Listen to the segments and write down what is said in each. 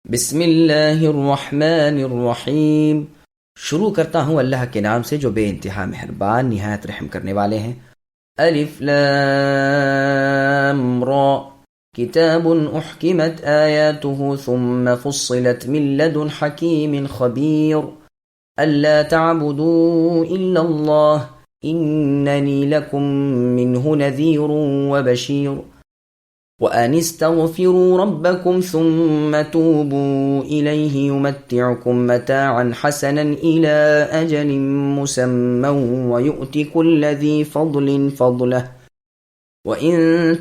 بسم اللہ الرحمن الرحیم۔ شروع کرتا ہوں اللہ کے نام سے جو بے انتہا مہربان نہایت رحم کرنے والے ہیں۔ الف لام را، کتاب احکمت آیاته ثم فصلت من لدن حکیم خبیر، الا تعبدوا الا اللہ اننی لکم منہ نذیر وبشیر، وَأَنِ اسْتَغْفِرُوا رَبَّكُمْ ثُمَّ تُوبُوا إِلَيْهِ يُمَتِّعْكُمْ مَتَاعًا حَسَنًا إِلَىٰ أَجَلٍ مُّسَمًّى وَيُؤْتِ كُلَّ ذِي فَضْلٍ فَضْلَهُ وَإِن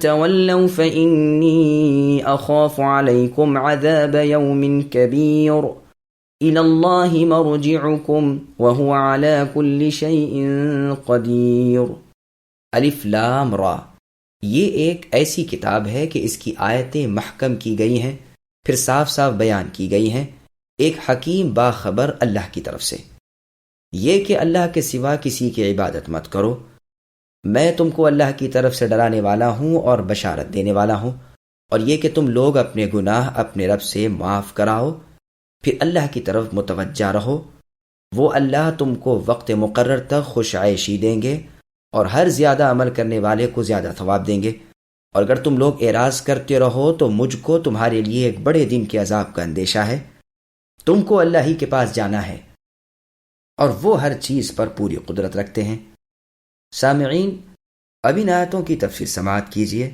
تَوَلَّوْا فَإِنِّي أَخَافُ عَلَيْكُمْ عَذَابَ يَوْمٍ كَبِيرٍ إِلَى اللَّهِ مَرْجِعُكُمْ وَهُوَ عَلَىٰ كُلِّ شَيْءٍ قَدِيرٌ۔ الف لام را، یہ ایک ایسی کتاب ہے کہ اس کی آیتیں محکم کی گئی ہیں، پھر صاف صاف بیان کی گئی ہیں، ایک حکیم باخبر اللہ کی طرف سے۔ یہ کہ اللہ کے سوا کسی کی عبادت مت کرو، میں تم کو اللہ کی طرف سے ڈرانے والا ہوں اور بشارت دینے والا ہوں، اور یہ کہ تم لوگ اپنے گناہ اپنے رب سے معاف کراؤ، پھر اللہ کی طرف متوجہ رہو۔ وہ اللہ تم کو وقت مقرر تک خوش عیشی دیں گے اور ہر زیادہ عمل کرنے والے کو زیادہ ثواب دیں گے، اور اگر تم لوگ اعراض کرتے رہو تو مجھ کو تمہارے لیے ایک بڑے دن کے عذاب کا اندیشہ ہے۔ تم کو اللہ ہی کے پاس جانا ہے اور وہ ہر چیز پر پوری قدرت رکھتے ہیں۔ سامعین، اب ان آیتوں کی تفسیر سماعت کیجیے۔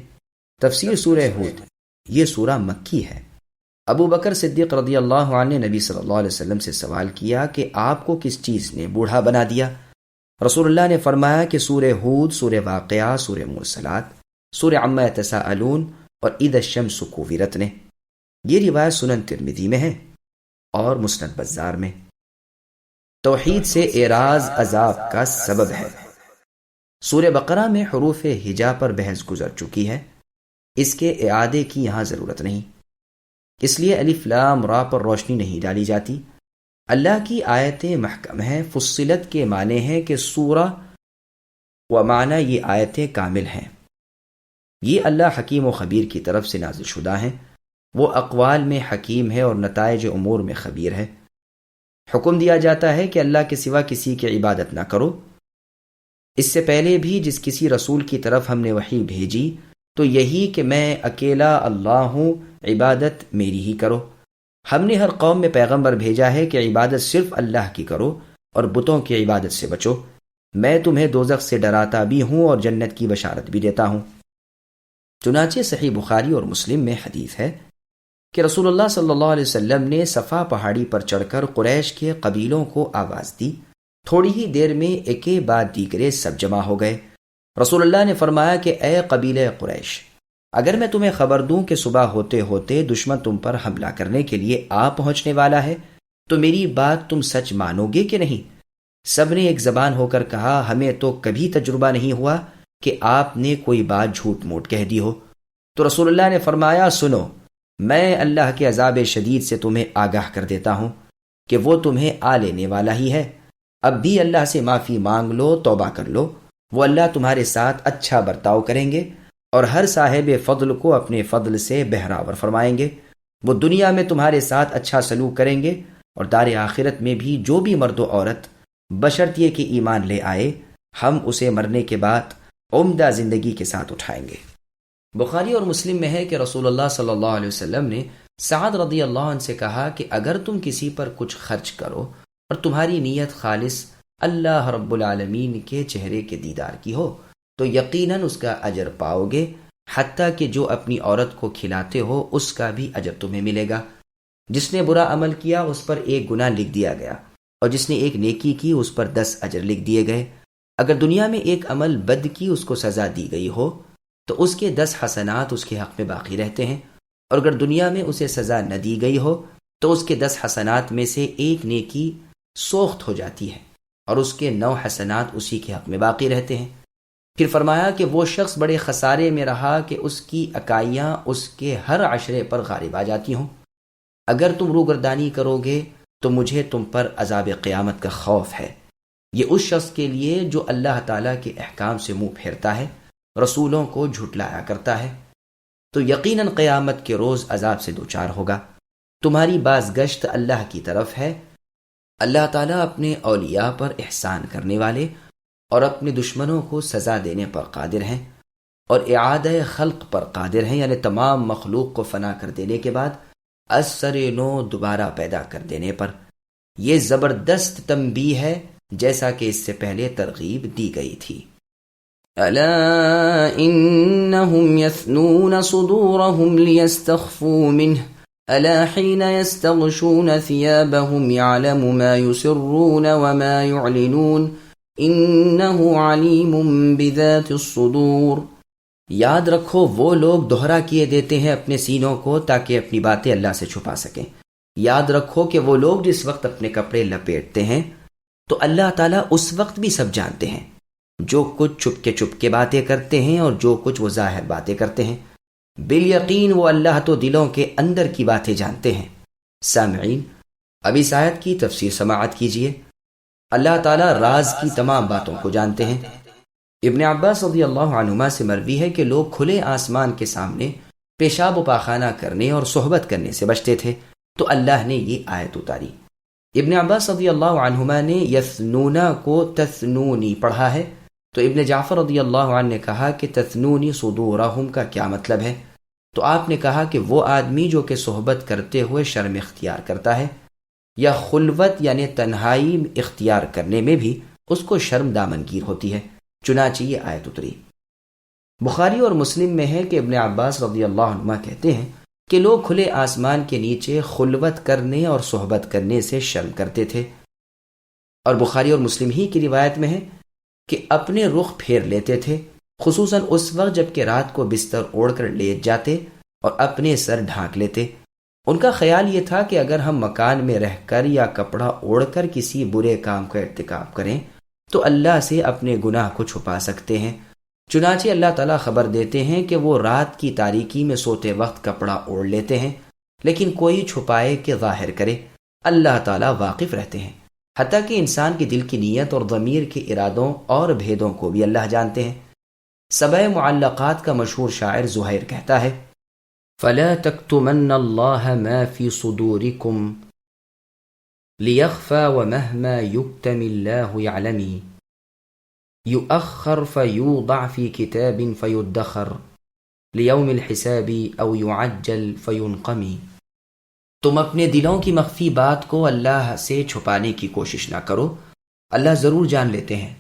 تفسیر سورہ ہود، یہ سورہ مکی ہے۔ ابو بکر صدیق رضی اللہ عنہ نے نبی صلی اللہ علیہ وسلم سے سوال کیا کہ آپ کو کس چیز نے بوڑھا بنا دیا؟ رسول اللہ نے فرمایا کہ سورہ ہود، سورہ واقعہ، سورہ مرسلات، سورہ عما یتساءلون اور اذا الشمس کوورت نے۔ یہ روایت سنن ترمذی میں ہے اور مسند بزار میں۔ توحید سے اعراض عذاب کا سبب ہے۔ سورہ بقرہ میں حروف ہجا پر بحث گزر چکی ہے، اس کے اعادے کی یہاں ضرورت نہیں، اس لیے الف لام را پر روشنی نہیں ڈالی جاتی۔ اللہ کی آیتیں محکم ہیں، فصلت کے معنی ہے کہ سورہ و معنی یہ آیتیں کامل ہیں۔ یہ اللہ حکیم و خبیر کی طرف سے نازل شدہ ہیں، وہ اقوال میں حکیم ہے اور نتائج امور میں خبیر ہے۔ حکم دیا جاتا ہے کہ اللہ کے سوا کسی کی عبادت نہ کرو۔ اس سے پہلے بھی جس کسی رسول کی طرف ہم نے وحی بھیجی تو یہی کہ میں اکیلا اللہ ہوں، عبادت میری ہی کرو۔ ہم نے ہر قوم میں پیغمبر بھیجا ہے کہ عبادت صرف اللہ کی کرو اور بتوں کی عبادت سے بچو۔ میں تمہیں دوزخ سے ڈراتا بھی ہوں اور جنت کی بشارت بھی دیتا ہوں۔ چنانچہ صحیح بخاری اور مسلم میں حدیث ہے کہ رسول اللہ صلی اللہ علیہ وسلم نے صفا پہاڑی پر چڑھ کر قریش کے قبیلوں کو آواز دی، تھوڑی ہی دیر میں ایکے بعد دیگرے سب جمع ہو گئے۔ رسول اللہ نے فرمایا کہ اے قبیلہ قریش، اگر میں تمہیں خبر دوں کہ صبح ہوتے ہوتے دشمن تم پر حملہ کرنے کے لیے آ پہنچنے والا ہے تو میری بات تم سچ مانو گے کہ نہیں؟ سب نے ایک زبان ہو کر کہا، ہمیں تو کبھی تجربہ نہیں ہوا کہ آپ نے کوئی بات جھوٹ موٹ کہہ دی ہو۔ تو رسول اللہ نے فرمایا، سنو، میں اللہ کے عذاب شدید سے تمہیں آگاہ کر دیتا ہوں کہ وہ تمہیں آ لینے والا ہی ہے۔ اب بھی اللہ سے معافی مانگ لو، توبہ کر لو، وہ اللہ تمہارے ساتھ اچھا برتاؤ کریں گے اور ہر صاحب فضل کو اپنے فضل سے بہراور فرمائیں گے۔ وہ دنیا میں تمہارے ساتھ اچھا سلوک کریں گے اور دار آخرت میں بھی جو بھی مرد و عورت بشرطیے کہ ایمان لے آئے، ہم اسے مرنے کے بعد عمدہ زندگی کے ساتھ اٹھائیں گے۔ بخاری اور مسلم میں ہے کہ رسول اللہ صلی اللہ علیہ وسلم نے سعد رضی اللہ عنہ سے کہا کہ اگر تم کسی پر کچھ خرچ کرو اور تمہاری نیت خالص اللہ رب العالمین کے چہرے کے دیدار کی ہو تو یقیناً اس کا اجر پاؤ گے، حتیٰ کہ جو اپنی عورت کو کھلاتے ہو اس کا بھی اجر تمہیں ملے گا۔ جس نے برا عمل کیا اس پر 1 گناہ لکھ دیا گیا اور جس نے ایک نیکی کی اس پر 10 اجر لکھ دیے گئے۔ اگر دنیا میں ایک عمل بد کی اس کو سزا دی گئی ہو تو اس کے 10 حسنات اس کے حق میں باقی رہتے ہیں، اور اگر دنیا میں اسے سزا نہ دی گئی ہو تو اس کے 10 حسنات میں سے ایک نیکی سوخت ہو جاتی ہے اور اس کے 9 حسنات اسی کے حق میں باقی رہتے ہیں۔ پھر فرمایا کہ وہ شخص بڑے خسارے میں رہا کہ اس کی اکائیاں اس کے ہر عشرے پر غالب آ جاتی ہوں۔ اگر تم روگردانی کرو گے تو مجھے تم پر عذاب قیامت کا خوف ہے۔ یہ اس شخص کے لیے جو اللہ تعالیٰ کے احکام سے منہ پھیرتا ہے، رسولوں کو جھٹلایا کرتا ہے، تو یقیناً قیامت کے روز عذاب سے دوچار ہوگا۔ تمہاری بازگشت اللہ کی طرف ہے۔ اللہ تعالیٰ اپنے اولیاء پر احسان کرنے والے اور اپنے دشمنوں کو سزا دینے پر قادر ہیں، اور اعادہ خلق پر قادر ہیں، یعنی تمام مخلوق کو فنا کر دینے کے بعد از سر نو دوبارہ پیدا کر دینے پر۔ یہ زبردست تنبیہ ہے، جیسا کہ اس سے پہلے ترغیب دی گئی تھی۔ الا انہم یثنون صدورہم لیستخفوا منہ الا حین یستغشون ثیابہم یعلم ما یسرون وما یعلنون انہ علیم بذات الصدور۔ یاد رکھو وہ لوگ دوہرا کیے دیتے ہیں اپنے سینوں کو تاکہ اپنی باتیں اللہ سے چھپا سکیں۔ یاد رکھو کہ وہ لوگ جس وقت اپنے کپڑے لپیٹتے ہیں تو اللہ تعالیٰ اس وقت بھی سب جانتے ہیں، جو کچھ چھپ کے باتیں کرتے ہیں اور جو کچھ وہ ظاہر باتیں کرتے ہیں۔ بالیقین وہ اللہ تو دلوں کے اندر کی باتیں جانتے ہیں۔ سامعین، اب اس آیت کی تفسیر سماعت کیجیے۔ اللہ تعالیٰ راز کی تمام باتوں کو جانتے ہیں۔ ابن عباس رضی اللہ عنہما سے مروی ہے کہ لوگ کھلے آسمان کے سامنے پیشاب و پاخانہ کرنے اور صحبت کرنے سے بچتے تھے، تو اللہ نے یہ آیت اتاری۔ ابن عباس رضی اللہ عنہما نے یثنونا کو تثنونی پڑھا ہے، تو ابن جعفر رضی اللہ عنہ نے کہا کہ تثنونی صدورہم کا کیا مطلب ہے؟ تو آپ نے کہا کہ وہ آدمی جو کہ صحبت کرتے ہوئے شرم اختیار کرتا ہے، یا خلوت یعنی تنہائی اختیار کرنے میں بھی اس کو شرم دامنگیر ہوتی ہے، چنانچہ یہ آیت اتری۔ بخاری اور مسلم میں ہے کہ ابن عباس رضی اللہ عنہ کہتے ہیں کہ لوگ کھلے آسمان کے نیچے خلوت کرنے اور صحبت کرنے سے شرم کرتے تھے، اور بخاری اور مسلم ہی کی روایت میں ہے کہ اپنے رخ پھیر لیتے تھے، خصوصاً اس وقت جب کہ رات کو بستر اوڑھ کر لیٹ جاتے اور اپنے سر ڈھانک لیتے۔ ان کا خیال یہ تھا کہ اگر ہم مکان میں رہ کر یا کپڑا اوڑھ کر کسی برے کام کا ارتکاب کریں تو اللہ سے اپنے گناہ کو چھپا سکتے ہیں۔ چنانچہ اللہ تعالیٰ خبر دیتے ہیں کہ وہ رات کی تاریکی میں سوتے وقت کپڑا اوڑھ لیتے ہیں، لیکن کوئی چھپائے کہ ظاہر کرے، اللہ تعالیٰ واقف رہتے ہیں۔ حتیٰ کہ انسان کی دل کی نیت اور ضمیر کے ارادوں اور بھیدوں کو بھی اللہ جانتے ہیں۔ سبع معلقات کا مشہور شاعر زہیر کہتا ہے، فَلَا تَكْتُمَنَّ اللَّهَ مَا فِي صُدُورِكُمْ لِيَخْفَى وَمَهْمَا يُكْتَمِ اللَّهُ يَعْلَمِ يُؤَخَّرْ فَيُوضَعْ فِي كِتَابٍ فَيُدَّخَرْ لِيَوْمِ الْحِسَابِ أَوْ يُعَجَّلْ فَيُنْقَمِ۔ تم اپنے دلوں کی مخفی بات کو اللہ سے چھپانے کی کوشش نہ کرو، اللہ ضرور جان لیتے ہیں۔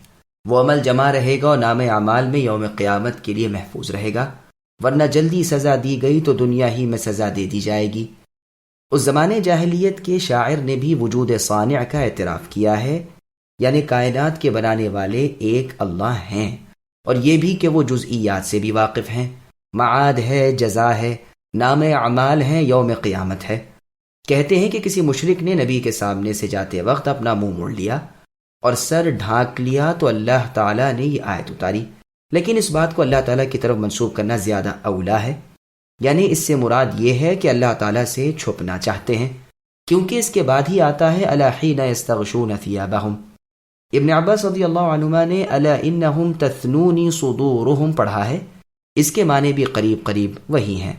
وہ عمل جمع رہے گا اور نام اعمال میں یوم قیامت کے لیے محفوظ رہے گا، ورنہ جلدی سزا دی گئی تو دنیا ہی میں سزا دے دی جائے گی۔ اس زمانے جاہلیت کے شاعر نے بھی وجود صانع کا اعتراف کیا ہے، یعنی کائنات کے بنانے والے ایک اللہ ہیں، اور یہ بھی کہ وہ جزئیات سے بھی واقف ہیں، معاد ہے، جزا ہے، نام اعمال ہے، یوم قیامت ہے۔ کہتے ہیں کہ کسی مشرک نے نبی کے سامنے سے جاتے وقت اپنا منہ موڑ لیا اور سر ڈھانک لیا تو اللہ تعالیٰ نے یہ آیت اتاری، لیکن اس بات کو اللہ تعالیٰ کی طرف منسوب کرنا زیادہ اولا ہے، یعنی اس سے مراد یہ ہے کہ اللہ تعالیٰ سے چھپنا چاہتے ہیں، کیونکہ اس کے بعد ہی آتا ہے الا حین یستغشون ثیابہم۔ ابن عباس رضی اللہ عنہما نے الا انہم تثنونی صدورہم پڑھا ہے، اس کے معنی بھی قریب وہی ہیں۔